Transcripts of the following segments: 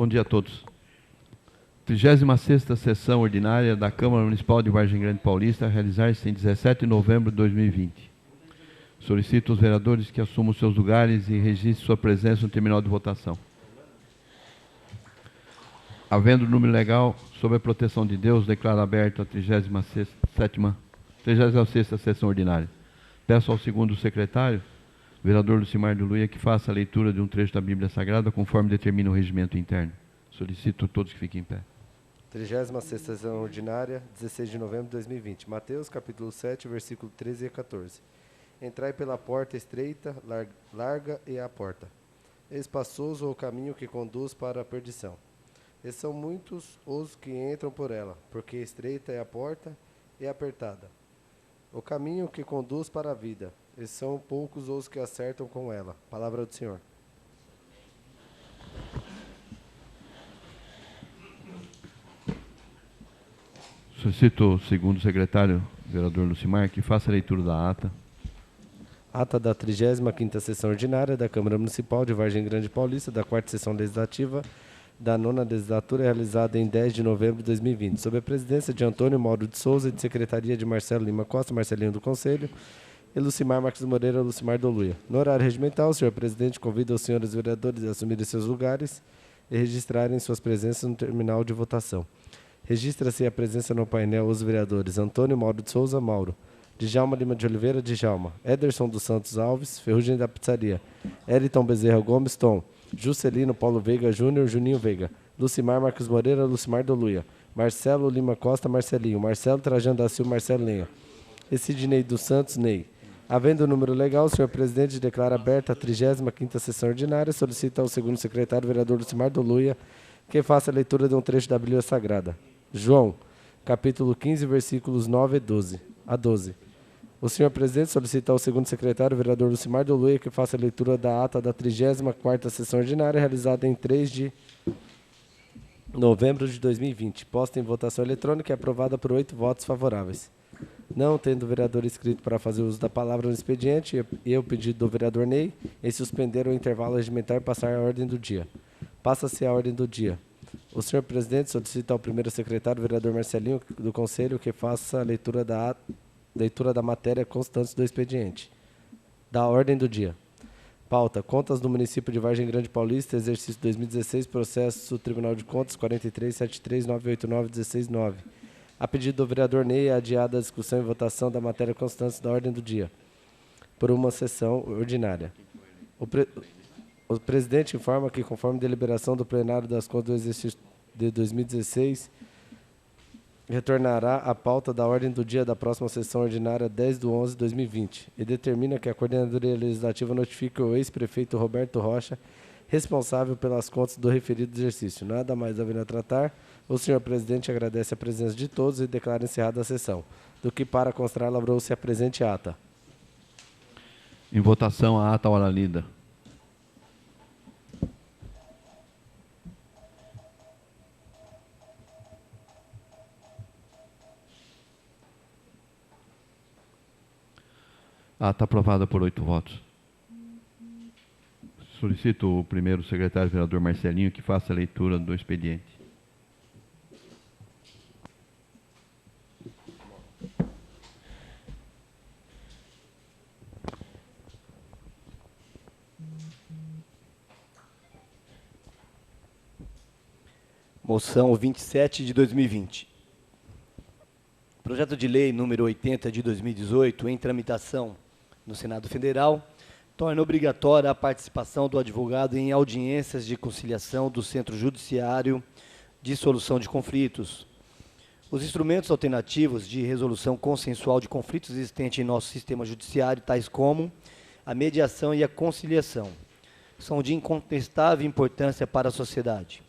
Bom dia a todos. 36ª sessão ordinária da Câmara Municipal de Vargem Grande Paulista a realizar-se em 17 de novembro de 2020. Solicito aos vereadores que assumam seus lugares e registrem sua presença no terminal de votação. Havendo número legal, sob a proteção de Deus, declaro aberta a 36ª sessão ordinária. Peço ao segundo secretário, vereador Lucimar de Luia, que faça a leitura de um trecho da Bíblia Sagrada, conforme determina o regimento interno. Solicito a todos que fiquem em pé. 36ª sessão ordinária, 16 de novembro de 2020. Mateus, capítulo 7, versículo 13 e 14. Entrai pela porta estreita, larga é a porta. Espaçoso o caminho que conduz para a perdição. E são muitos os que entram por ela, porque estreita é a porta e apertada o caminho que conduz para a vida, e são poucos os que acertam com ela. Palavra do Senhor. Solicito o segundo secretário, vereador Lucimar, que faça a leitura da ata. Ata da 35ª sessão ordinária da Câmara Municipal de Vargem Grande Paulista, da 4ª sessão legislativa da 9ª legislatura, realizada em 10 de novembro de 2020, sob a presidência de Antônio Mauro de Souza e de secretaria de Marcelo Lima Costa, Marcelinho do Conselho, e Lucimar Marques Moreira, Lucimar do Luia. No horário regimental, o senhor presidente convida os senhores vereadores a assumirem seus lugares e registrarem suas presenças no terminal de votação. Registra-se a presença no painel os vereadores Antônio Mauro de Souza, Mauro, Djalma Lima de Oliveira, Djalma, Ederson dos Santos Alves, Ferrugem da Pizzaria, Eriton Bezerra Gomes, Tom, Juscelino Paulo Veiga Júnior, Juninho Veiga, Lucimar Marques Moreira, Lucimar do Luia, Marcelo Lima Costa, Marcelinho, Marcelo Trajano da Silva, Marcelo Lenha, e Sidney dos Santos, Ney. Havendo o número legal, o senhor presidente declara aberta a 35ª sessão ordinária, solicita ao segundo secretário, vereador Lucimar do Luia, que faça a leitura de um trecho da Bíblia Sagrada. João, capítulo 15, versículos 9 a 12. O senhor presidente solicita ao segundo secretário, vereador Lucimar do Luia, que faça a leitura da ata da 34ª sessão ordinária, realizada em 3 de novembro de 2020, posta em votação eletrônica e aprovada por 8 votos favoráveis. Não tendo vereador inscrito para fazer uso da palavra no expediente, e o pedido do vereador Ney, em suspender o intervalo regimentar e passar a ordem do dia. Passa-se a ordem do dia. O senhor presidente solicita ao primeiro secretário, vereador Marcelinho do Conselho, que faça a leitura da matéria constante do expediente. Da ordem do dia. Pauta: Contas do município de Vargem Grande Paulista, exercício 2016, processo Tribunal de Contas 43.73.989.16.9. A pedido do vereador Ney, é adiada a discussão e votação da matéria constante da ordem do dia, por uma sessão ordinária. O presidente informa que, conforme deliberação do plenário das contas do exercício de 2016, retornará a pauta da ordem do dia da próxima sessão ordinária 10/11/2020 e determina que a Coordenadoria Legislativa notifique o ex-prefeito Roberto Rocha, responsável pelas contas do referido exercício. Nada mais havendo a tratar, o senhor presidente agradece a presença de todos e declara encerrada a sessão, do que para constar lavrou-se a presente ata. Em votação, a ata ora lida. A ata aprovada por 8 votos. Solicito o primeiro secretário, vereador Marcelinho, que faça a leitura do expediente. Moção 27 de 2020. Projeto de lei número 80 de 2018, em tramitação no Senado Federal, torna obrigatória a participação do advogado em audiências de conciliação do Centro Judiciário de Solução de Conflitos. Os instrumentos alternativos de resolução consensual de conflitos existentes em nosso sistema judiciário, tais como a mediação e a conciliação, são de incontestável importância para a sociedade.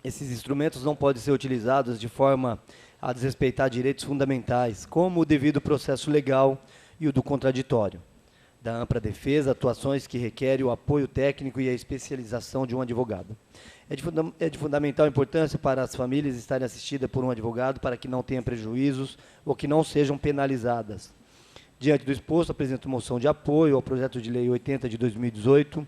Esses instrumentos não podem ser utilizados de forma a desrespeitar direitos fundamentais, como o devido processo legal e o do contraditório, da ampla defesa, atuações que requerem o apoio técnico e a especialização de um advogado. É de fundamental importância para as famílias estarem assistidas por um advogado para que não tenham prejuízos ou que não sejam penalizadas. Diante do exposto, apresento moção de apoio ao projeto de lei 80 de 2018,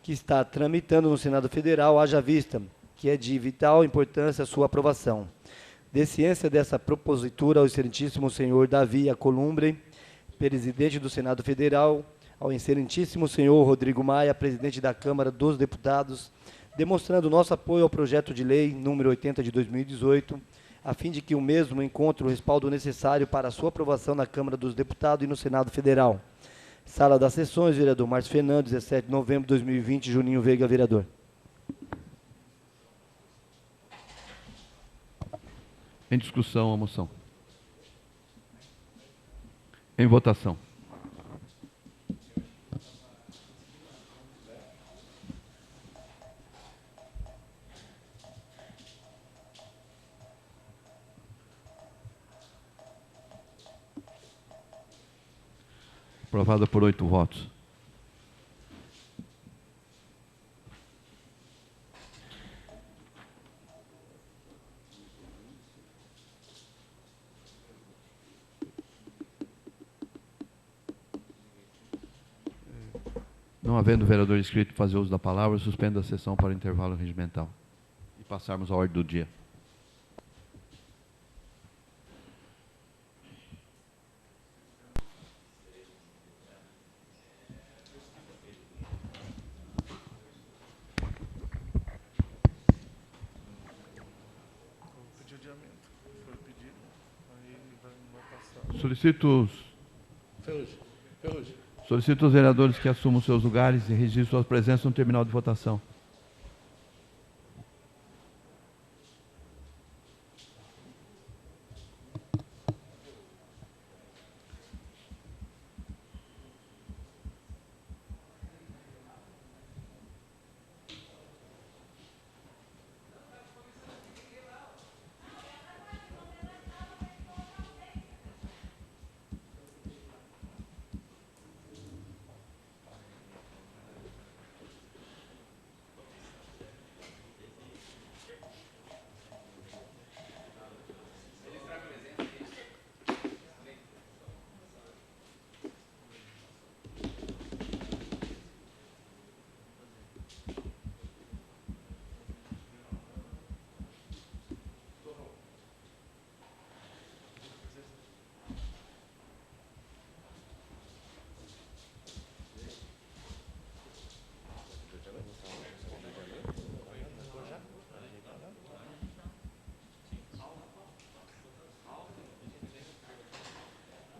que está tramitando no Senado Federal, haja vista que é de vital importância a sua aprovação. De ciência dessa propositura ao excelentíssimo senhor Davi Alcolumbre, presidente do Senado Federal, ao excelentíssimo senhor Rodrigo Maia, presidente da Câmara dos Deputados, demonstrando nosso apoio ao projeto de lei número 80 de 2018, a fim de que o mesmo encontre o respaldo necessário para a sua aprovação na Câmara dos Deputados e no Senado Federal. Sala das Sessões, vereador Márcio Fernando, 17 de novembro de 2020, Juninho Veiga, vereador. Em discussão a moção. Em votação. Aprovada por 8 votos. Não havendo vereador inscrito fazer uso da palavra, suspendo a sessão para o intervalo regimental. E passarmos à ordem do dia. Solicito os vereadores que assumam seus lugares e registrem sua presença no terminal de votação.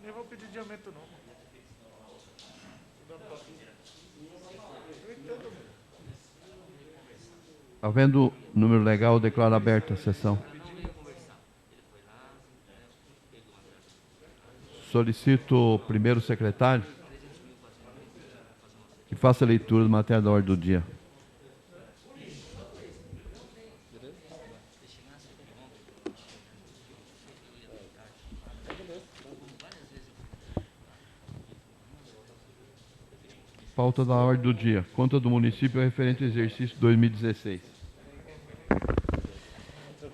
Nem vou pedir adiamento não. Havendo número legal, declaro aberta a sessão. Solicito o primeiro secretário que faça a leitura da matéria da ordem do dia. Pauta da ordem do dia. Conta do município referente ao exercício 2016.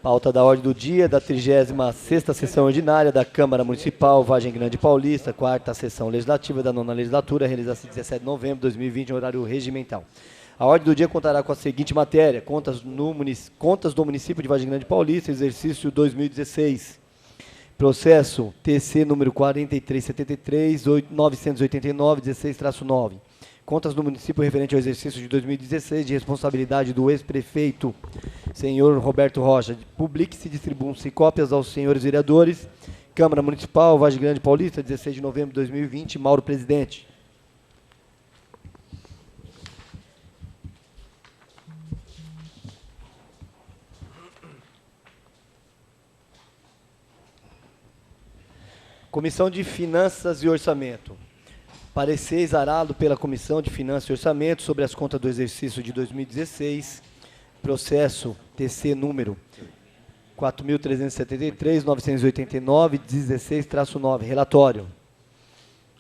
Pauta da ordem do dia da 36ª sessão ordinária da Câmara Municipal, Vargem Grande Paulista, 4ª sessão legislativa da 9ª legislatura, realizada em 17 de novembro de 2020, em horário regimental. A ordem do dia contará com a seguinte matéria: contas do município de Vargem Grande Paulista, exercício 2016. Processo TC número 4373-989-16-9. Contas do município referente ao exercício de 2016, de responsabilidade do ex-prefeito, senhor Roberto Rocha. Publique-se e distribuam-se cópias aos senhores vereadores. Câmara Municipal, Vargem Grande Paulista, 16 de novembro de 2020, Mauro, presidente. Comissão de Finanças e Orçamento. Parecer exarado pela Comissão de Finanças e Orçamento sobre as contas do exercício de 2016, processo TC número 4.373.989-16-9. Relatório.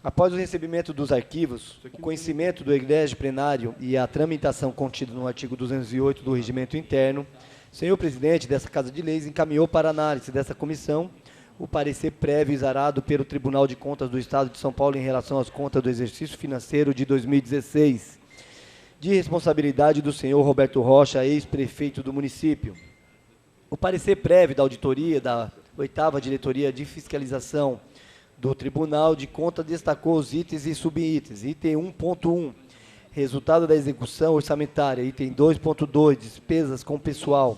Após o recebimento dos arquivos, o conhecimento do egrégio plenário e a tramitação contida no artigo 208 do Regimento Interno, o senhor presidente dessa Casa de Leis encaminhou para análise dessa comissão o parecer prévio exarado pelo Tribunal de Contas do Estado de São Paulo em relação às contas do exercício financeiro de 2016. de responsabilidade do senhor Roberto Rocha, ex-prefeito do município. O parecer prévio da auditoria da 8ª Diretoria de Fiscalização do Tribunal de Contas destacou os itens e subitens. Item 1.1, resultado da execução orçamentária. Item 2.2, despesas com pessoal.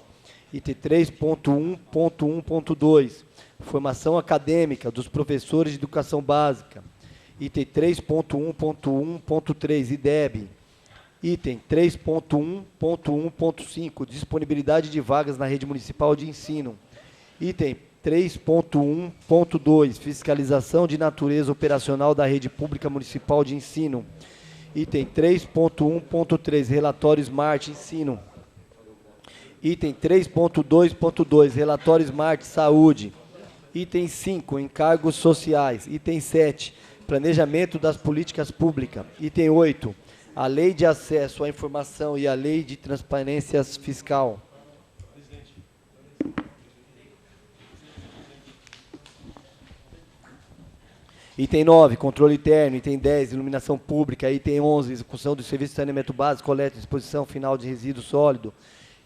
Item 3.1.1.2, formação acadêmica dos professores de educação básica. Item 3.1.1.3, IDEB. Item 3.1.1.5, disponibilidade de vagas na rede municipal de ensino. Item 3.1.2, fiscalização de natureza operacional da rede pública municipal de ensino. Item 3.1.3, relatório Smart Ensino. Item 3.2.2, relatório Smart Saúde. Item 5, encargos sociais. Item 7, planejamento das políticas públicas. Item 8, a Lei de Acesso à Informação e a Lei de Transparência Fiscal. Item 9, controle interno. Item 10, iluminação pública. Item 11, execução do serviço de saneamento básico, coleta e disposição final de resíduo sólido.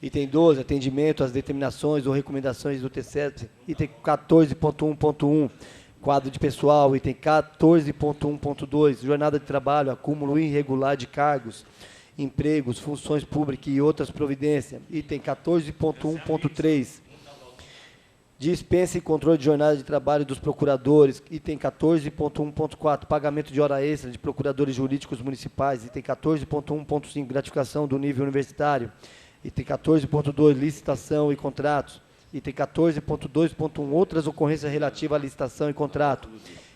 Item 12, atendimento às determinações ou recomendações do TCE. Item 14.1.1, quadro de pessoal. Item 14.1.2, jornada de trabalho, acúmulo irregular de cargos, empregos, funções públicas e outras providências. Item 14.1.3, dispensa e controle de jornada de trabalho dos procuradores. Item 14.1.4, pagamento de hora extra de procuradores jurídicos municipais. Item 14.1.5, gratificação do nível universitário. Item 14.2, licitação e contratos. Item 14.2.1, outras ocorrências relativas à licitação e contrato.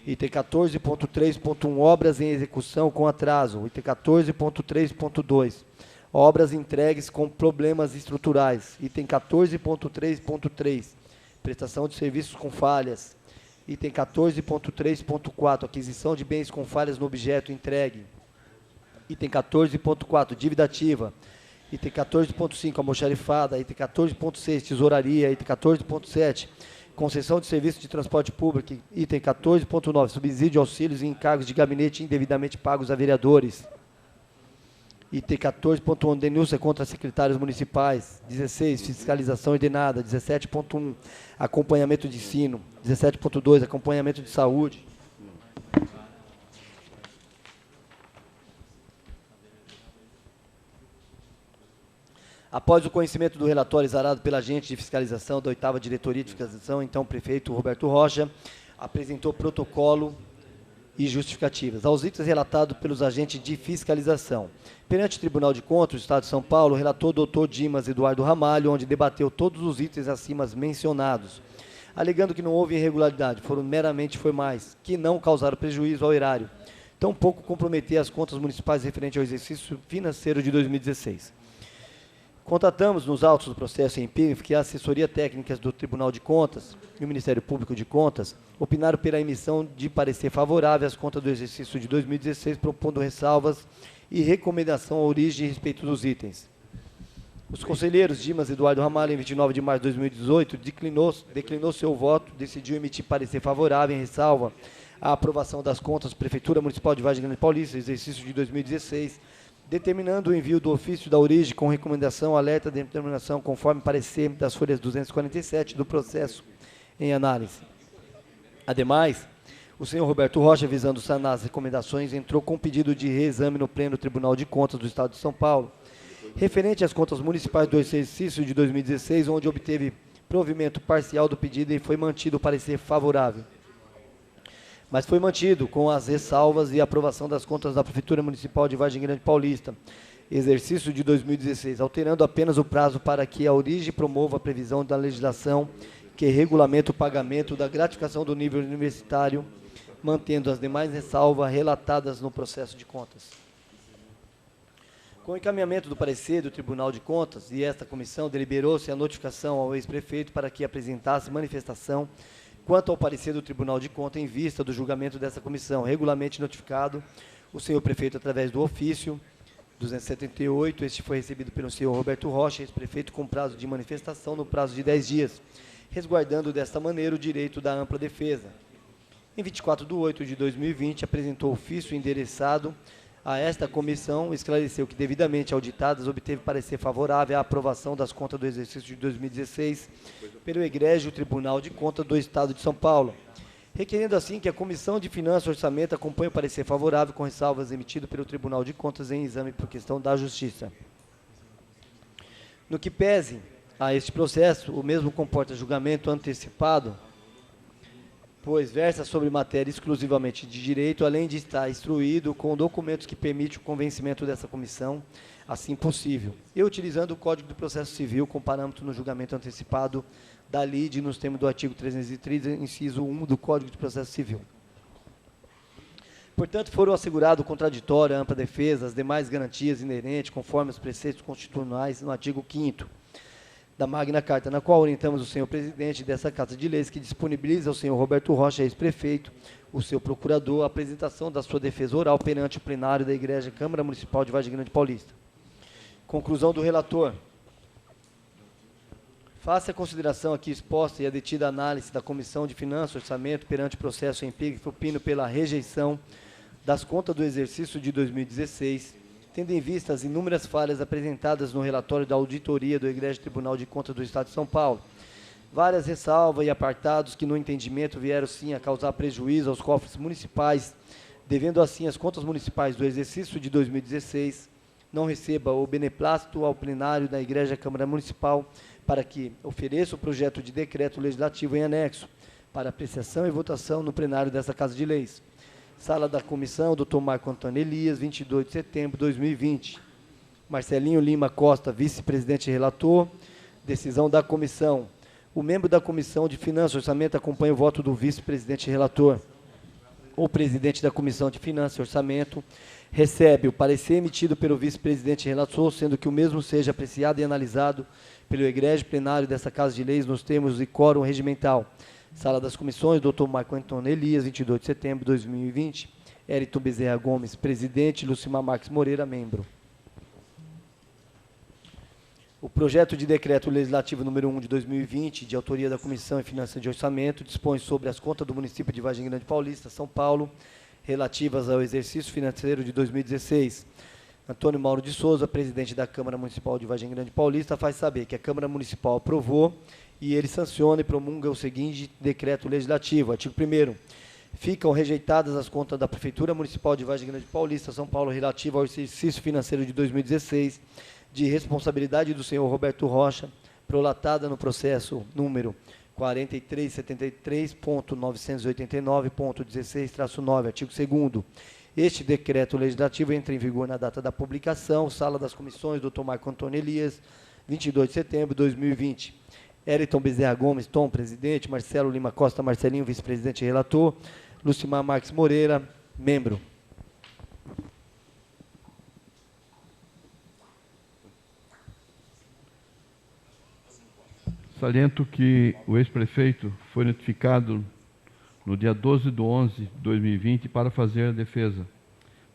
Item 14.3.1, obras em execução com atraso. Item 14.3.2, obras entregues com problemas estruturais. Item 14.3.3, prestação de serviços com falhas. Item 14.3.4, aquisição de bens com falhas no objeto entregue. Item 14.4, dívida ativa. Item 14.5, almoxarifada. Item 14.6, tesouraria. Item 14.7, concessão de serviço de transporte público. Item 14.9, subsídio, auxílios e encargos de gabinete indevidamente pagos a vereadores. Item 14.1, denúncia contra secretários municipais. 16, fiscalização ordenada. 17.1, acompanhamento de ensino. 17.2, acompanhamento de saúde. Após o conhecimento do relatório exarado pela agente de fiscalização da 8ª Diretoria de Fiscalização, então prefeito Roberto Rocha, apresentou protocolo e justificativas aos itens relatados pelos agentes de fiscalização. Perante o Tribunal de Contas do Estado de São Paulo, o relator Dr. Dimas Eduardo Ramalho, onde debateu todos os itens acima mencionados, alegando que não houve irregularidade, foram meramente formais, que não causaram prejuízo ao erário, tampouco comprometer as contas municipais referente ao exercício financeiro de 2016. Contatamos nos autos do processo em PIF que a assessoria técnica do Tribunal de Contas e o Ministério Público de Contas opinaram pela emissão de parecer favorável às contas do exercício de 2016, propondo ressalvas e recomendação à origem e respeito dos itens. Os conselheiros Dimas Eduardo Ramalho, em 29 de março de 2018, declinou seu voto, decidiu emitir parecer favorável em ressalva à aprovação das contas da Prefeitura Municipal de Vargem Grande Paulista, exercício de 2016, determinando o envio do ofício da origem com recomendação, alerta de determinação conforme parecer das folhas 247 do processo em análise. Ademais, o senhor Roberto Rocha, visando sanar as recomendações, entrou com pedido de reexame no Pleno Tribunal de Contas do Estado de São Paulo, referente às contas municipais do exercício de 2016, onde obteve provimento parcial do pedido e foi mantido o parecer favorável. Mas foi mantido com as ressalvas e aprovação das contas da Prefeitura Municipal de Vargem Grande Paulista, exercício de 2016, alterando apenas o prazo para que a origem promova a previsão da legislação que regulamenta o pagamento da gratificação do nível universitário, mantendo as demais ressalvas relatadas no processo de contas. Com o encaminhamento do parecer do Tribunal de Contas e esta comissão, deliberou-se a notificação ao ex-prefeito para que apresentasse manifestação quanto ao parecer do Tribunal de Contas em vista do julgamento dessa comissão, regularmente notificado o senhor prefeito através do ofício 278, este foi recebido pelo senhor Roberto Rocha, ex-prefeito, com prazo de manifestação no prazo de 10 dias, resguardando desta maneira o direito da ampla defesa. Em 24 de 8 de 2020, apresentou ofício endereçado A esta comissão esclareceu que, devidamente auditadas, obteve parecer favorável à aprovação das contas do exercício de 2016 pelo Egrégio Tribunal de Contas do Estado de São Paulo, requerendo assim que a Comissão de Finanças e Orçamento acompanhe o parecer favorável com ressalvas emitido pelo Tribunal de Contas em exame por questão da Justiça. No que pese a este processo, o mesmo comporta julgamento antecipado, pois versa sobre matéria exclusivamente de direito, além de estar instruído com documentos que permitem o convencimento dessa comissão, assim possível, e utilizando o Código do Processo Civil com parâmetro no julgamento antecipado da lide nos termos do artigo 330, inciso 1 do Código de Processo Civil. Portanto, foram assegurado o contraditório, a ampla defesa, as demais garantias inerentes, conforme os preceitos constitucionais no artigo 5º da Magna Carta, na qual orientamos o senhor presidente dessa Casa de Leis, que disponibiliza ao senhor Roberto Rocha, ex-prefeito, o seu procurador, a apresentação da sua defesa oral perante o plenário da Igreja Câmara Municipal de Vargem Grande Paulista. Conclusão do relator. Face à consideração aqui exposta e a detida análise da Comissão de Finanças e Orçamento perante o processo empírico, opino pela rejeição das contas do exercício de 2016, tendo em vista as inúmeras falhas apresentadas no relatório da auditoria do Egrégio Tribunal de Contas do Estado de São Paulo, várias ressalvas e apartados que, no entendimento, vieram sim a causar prejuízo aos cofres municipais, devendo assim as contas municipais do exercício de 2016 não receba o beneplácito ao plenário da Igreja Câmara Municipal para que ofereça o projeto de decreto legislativo em anexo para apreciação e votação no plenário dessa Casa de Leis. Sala da Comissão, Dr. Marco Antônio Elias, 22 de setembro de 2020. Marcelinho Lima Costa, vice-presidente e relator. Decisão da comissão. O membro da Comissão de Finanças e Orçamento acompanha o voto do vice-presidente e relator. O presidente da Comissão de Finanças e Orçamento recebe o parecer emitido pelo vice-presidente e relator, sendo que o mesmo seja apreciado e analisado pelo egrégio plenário dessa Casa de Leis nos termos de quórum regimental. Sala das Comissões, Dr. Marco Antônio Elias, 22 de setembro de 2020. Érito Bezerra Gomes, presidente. Lucimar Marques Moreira, membro. O projeto de decreto legislativo número 1 de 2020, de autoria da Comissão de Finanças e Orçamento, dispõe sobre as contas do município de Vargem Grande Paulista, São Paulo, relativas ao exercício financeiro de 2016. Antônio Mauro de Souza, presidente da Câmara Municipal de Vargem Grande Paulista, faz saber que a Câmara Municipal aprovou e ele sanciona e promulga o seguinte decreto legislativo. Artigo 1º. Ficam rejeitadas as contas da Prefeitura Municipal de Vargem Grande Paulista, São Paulo, relativa ao exercício financeiro de 2016, de responsabilidade do senhor Roberto Rocha, prolatada no processo número 4373.989.16-9, artigo 2º. Este decreto legislativo entra em vigor na data da publicação. Sala das Comissões, Dr. Marco Antônio Elias, 22 de setembro de 2020. Érito Bezerra Gomes, Tom, presidente. Marcelo Lima Costa, Marcelinho, vice-presidente e relator. Lucimar Marques Moreira, membro. Saliento que o ex-prefeito foi notificado no dia 12/11 de 2020 para fazer a defesa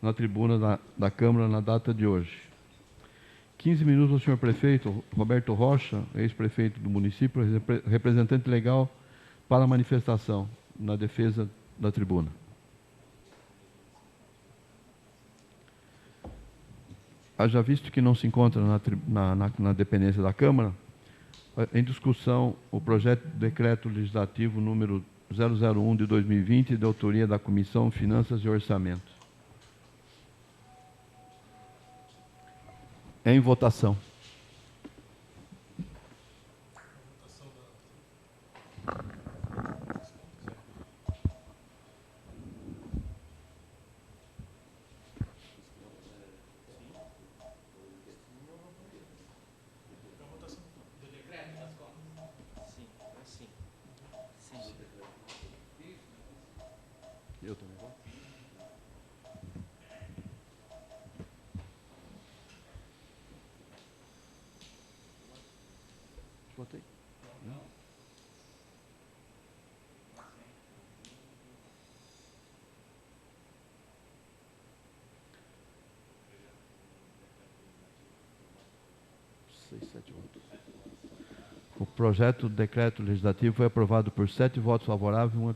na tribuna da Câmara na data de hoje. 15 minutos ao senhor prefeito Roberto Rocha, ex-prefeito do município, representante legal para a manifestação na defesa da tribuna. Haja visto que não se encontra na dependência da Câmara, em discussão o projeto de decreto legislativo número 001 de 2020, de autoria da Comissão de Finanças e Orçamento. Em votação. Eu também vou. Votei. Não. O projeto de decreto legislativo foi aprovado por 7 votos favoráveis, uma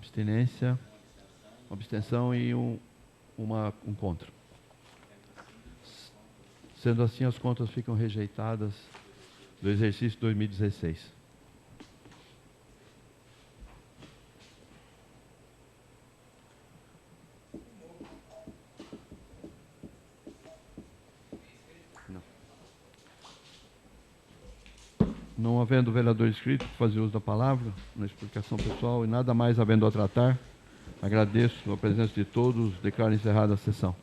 abstenção e um contra. Sendo assim, as contas ficam rejeitadas do exercício 2016. Não havendo vereador inscrito para fazer uso da palavra, na explicação pessoal, e nada mais havendo a tratar, agradeço a presença de todos, declaro encerrada a sessão.